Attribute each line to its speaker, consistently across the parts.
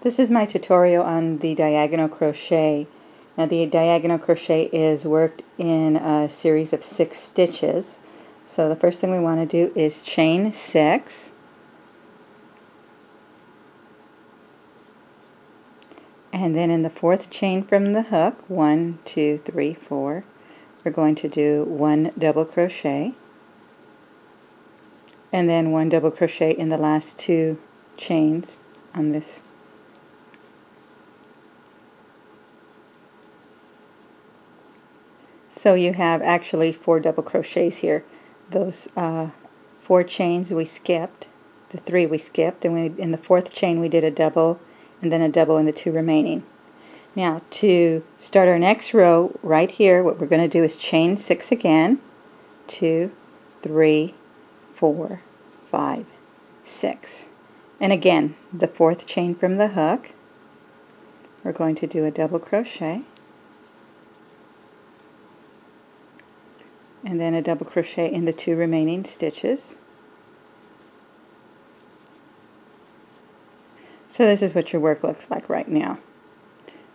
Speaker 1: This is my tutorial on the diagonal crochet. Now the diagonal crochet is worked in a series of 6 stitches. So the first thing we want to do is chain 6. And then in the 4th chain from the hook, 1, 2, 3, 4, we're going to do 1 double crochet. And then 1 double crochet in the last 2 chains on this. So you have actually 4 double crochets here. Those 4 chains we skipped, the 3 we skipped, and in the 4th chain we did a double, and then a double in the 2 remaining. Now to start our next row, right here, what we're going to do is chain 6 again. 2, 3, 4, 5, 6. And again, the 4th chain from the hook, we're going to do a double crochet. And then a double crochet in the 2 remaining stitches. So this is what your work looks like right now.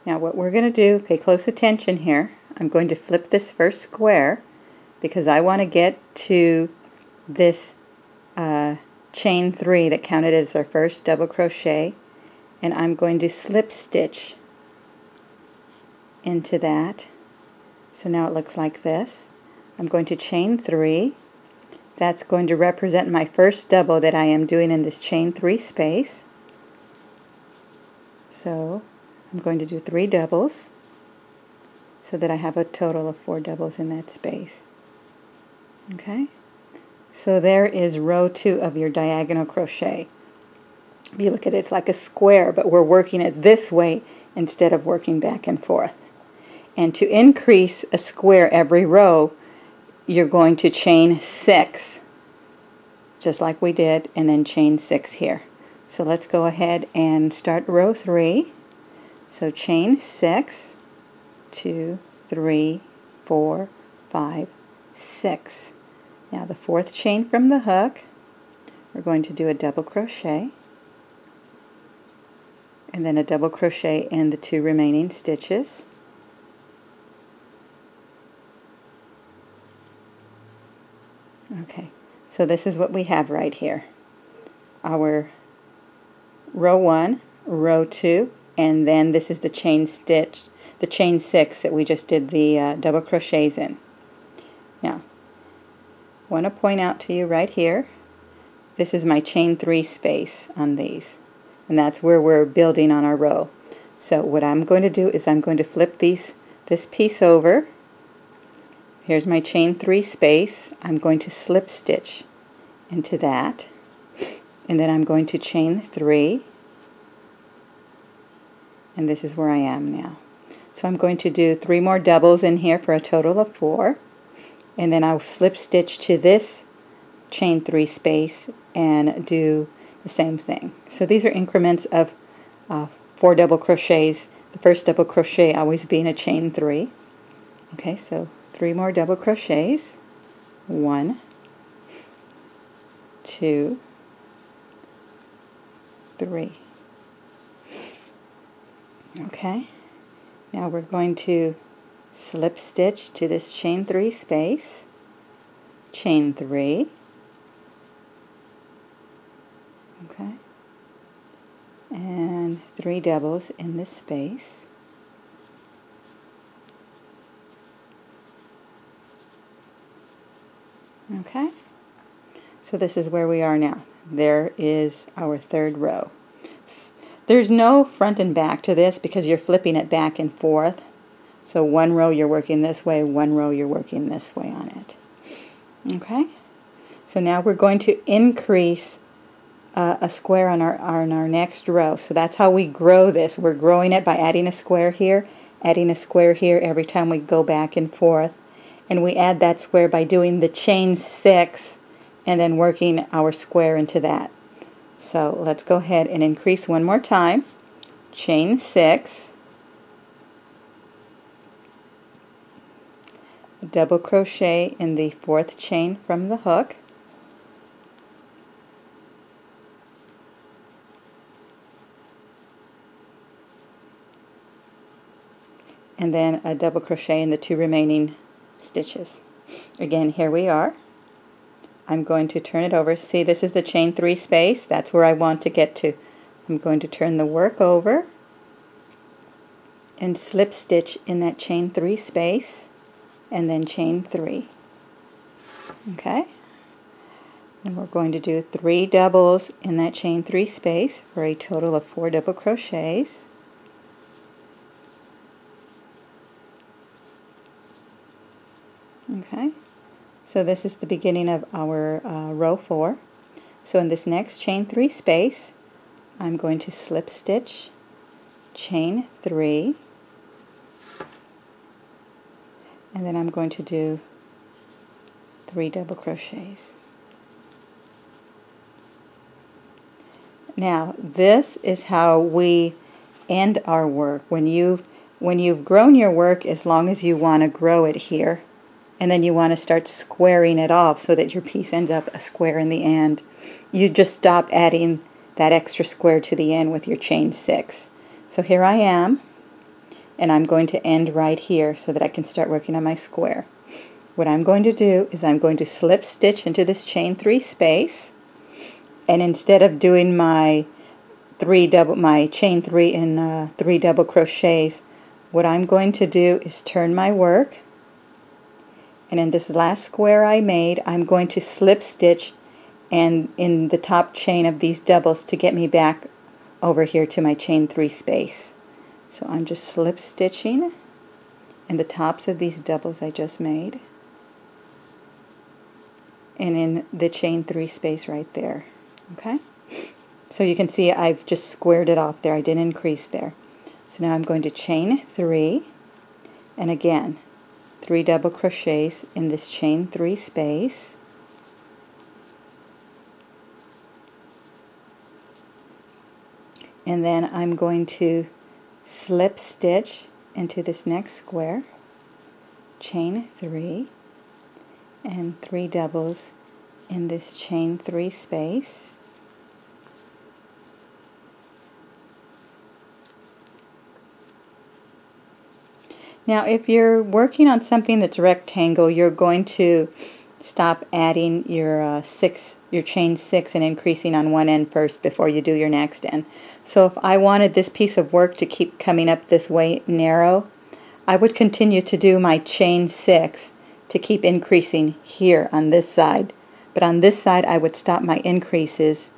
Speaker 1: Now what we're going to do, pay close attention here, I'm going to flip this first square because I want to get to this chain 3 that counted as our first double crochet, and I'm going to slip stitch into that. So now it looks like this. I'm going to chain 3. That's going to represent my first double that I am doing in this chain 3 space. So I'm going to do 3 doubles so that I have a total of 4 doubles in that space. Okay? So there is row 2 of your diagonal crochet. If you look at it, it's like a square, but we're working it this way instead of working back and forth. And to increase a square every row, you're going to chain 6, just like we did, and then chain 6 here. So let's go ahead and start row 3. So chain 6, 2, 3, 4, 5, 6. Now the 4th chain from the hook, we're going to do a double crochet, and then a double crochet in the 2 remaining stitches. Okay, so this is what we have right here. Our row 1, row 2, and then this is the chain stitch, the chain 6 that we just did the double crochets in. Now, I want to point out to you right here, this is my chain 3 space on these, and that's where we're building on our row. So what I'm going to do is I'm going to flip this piece over. Here's my chain 3 space. I'm going to slip stitch into that, and then I'm going to chain 3, and this is where I am now. So I'm going to do 3 more doubles in here for a total of 4, and then I'll slip stitch to this chain 3 space and do the same thing. So these are increments of 4 double crochets, the first double crochet always being a chain 3. Okay, so 3 more double crochets. 1, 2, 3. Okay, now we're going to slip stitch to this chain 3 space, chain 3, okay, and 3 doubles in this space. Okay, so this is where we are now. There is our 3rd row. There's no front and back to this because you're flipping it back and forth. So 1 row you're working this way, 1 row you're working this way on it. Okay, so now we're going to increase a square on our next row. So that's how we grow this. We're growing it by adding a square here, adding a square here every time we go back and forth. And we add that square by doing the chain 6 and then working our square into that. So let's go ahead and increase one more time. Chain 6, a double crochet in the 4th chain from the hook, and then a double crochet in the 2 remaining stitches. Again, here we are. I'm going to turn it over. See, this is the chain 3 space. That's where I want to get to. I'm going to turn the work over and slip stitch in that chain 3 space and then chain 3. Okay? And we're going to do 3 doubles in that chain 3 space for a total of 4 double crochets. Okay? So this is the beginning of our row 4. So in this next chain 3 space, I'm going to slip stitch, chain 3, and then I'm going to do 3 double crochets. Now this is how we end our work. When you've grown your work, as long as you want to grow it here, and then you want to start squaring it off so that your piece ends up a square in the end, you just stop adding that extra square to the end with your chain 6. So here I am, and I'm going to end right here so that I can start working on my square. What I'm going to do is I'm going to slip stitch into this chain 3 space, and instead of doing my chain 3 and 3 double crochets, what I'm going to do is turn my work, and in this last square I made, I'm going to slip stitch and in the top chain of these doubles to get me back over here to my chain 3 space. So I'm just slip stitching in the tops of these doubles I just made and in the chain 3 space right there. Okay? So you can see I've just squared it off there. I didn't increase there. So now I'm going to chain 3, and again 3 double crochets in this chain 3 space. And then I'm going to slip stitch into this next square, chain 3, and 3 doubles in this chain 3 space. Now if you're working on something that's rectangle, you're going to stop adding your chain 6 and increasing on one end first before you do your next end. So if I wanted this piece of work to keep coming up this way narrow, I would continue to do my chain 6 to keep increasing here on this side. But on this side I would stop my increases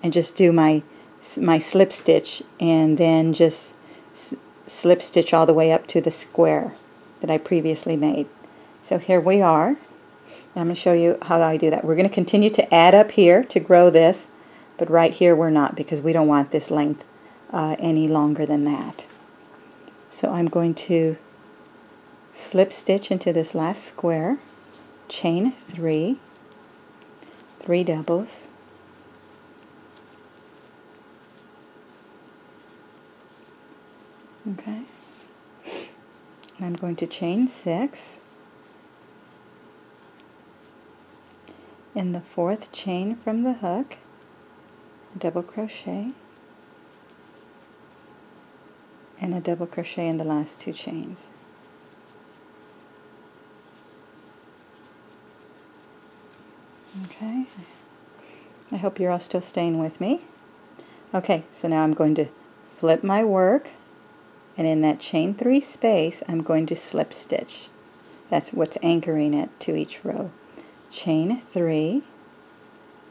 Speaker 1: and just do my slip stitch, and then just slip stitch all the way up to the square that I previously made. So here we are. I'm going to show you how I do that. We're going to continue to add up here to grow this, but right here we're not, because we don't want this length any longer than that. So I'm going to slip stitch into this last square, chain 3, 3 doubles, okay, and I'm going to chain 6 in the 4th chain from the hook, double crochet, and a double crochet in the last 2 chains. Okay, I hope you're all still staying with me. Okay, so now I'm going to flip my work, and in that chain 3 space I'm going to slip stitch. That's what's anchoring it to each row. Chain 3,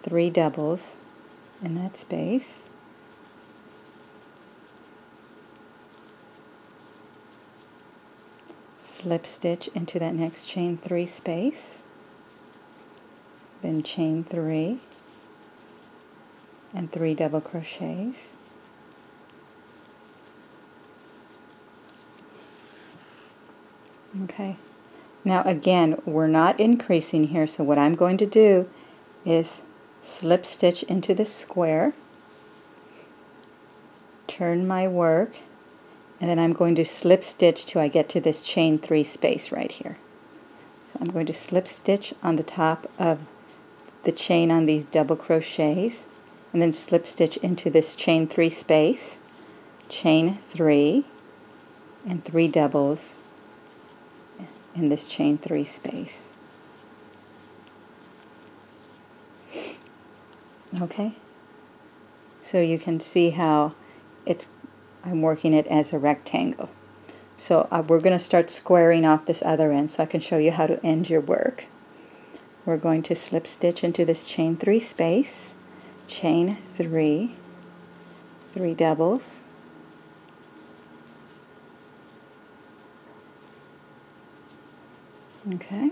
Speaker 1: 3 doubles in that space, slip stitch into that next chain 3 space, then chain 3 and 3 double crochets, okay. Now again, we're not increasing here, so what I'm going to do is slip stitch into the square, turn my work, and then I'm going to slip stitch till I get to this chain 3 space right here. So I'm going to slip stitch on the top of the chain on these double crochets, and then slip stitch into this chain 3 space, chain 3, and 3 doubles in this chain 3 space. Okay, so you can see how I'm working it as a rectangle. So we're going to start squaring off this other end so I can show you how to end your work. We're going to slip stitch into this chain 3 space, chain 3, 3 doubles, okay.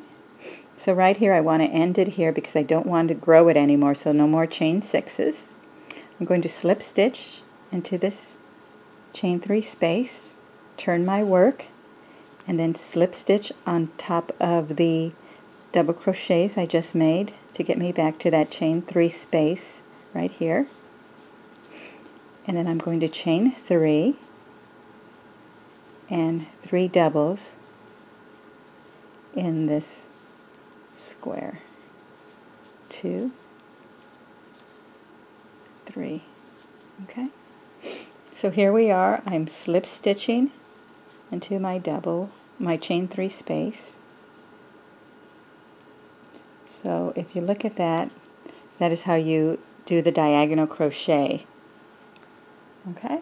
Speaker 1: So right here I want to end it here because I don't want to grow it anymore, so no more chain 6s. I'm going to slip stitch into this chain 3 space, turn my work, and then slip stitch on top of the double crochets I just made to get me back to that chain 3 space right here. And then I'm going to chain 3 and 3 doubles in this square. 2, 3. Okay. So here we are. I'm slip stitching into my chain 3 space. So if you look at that, that is how you do the diagonal crochet. Okay?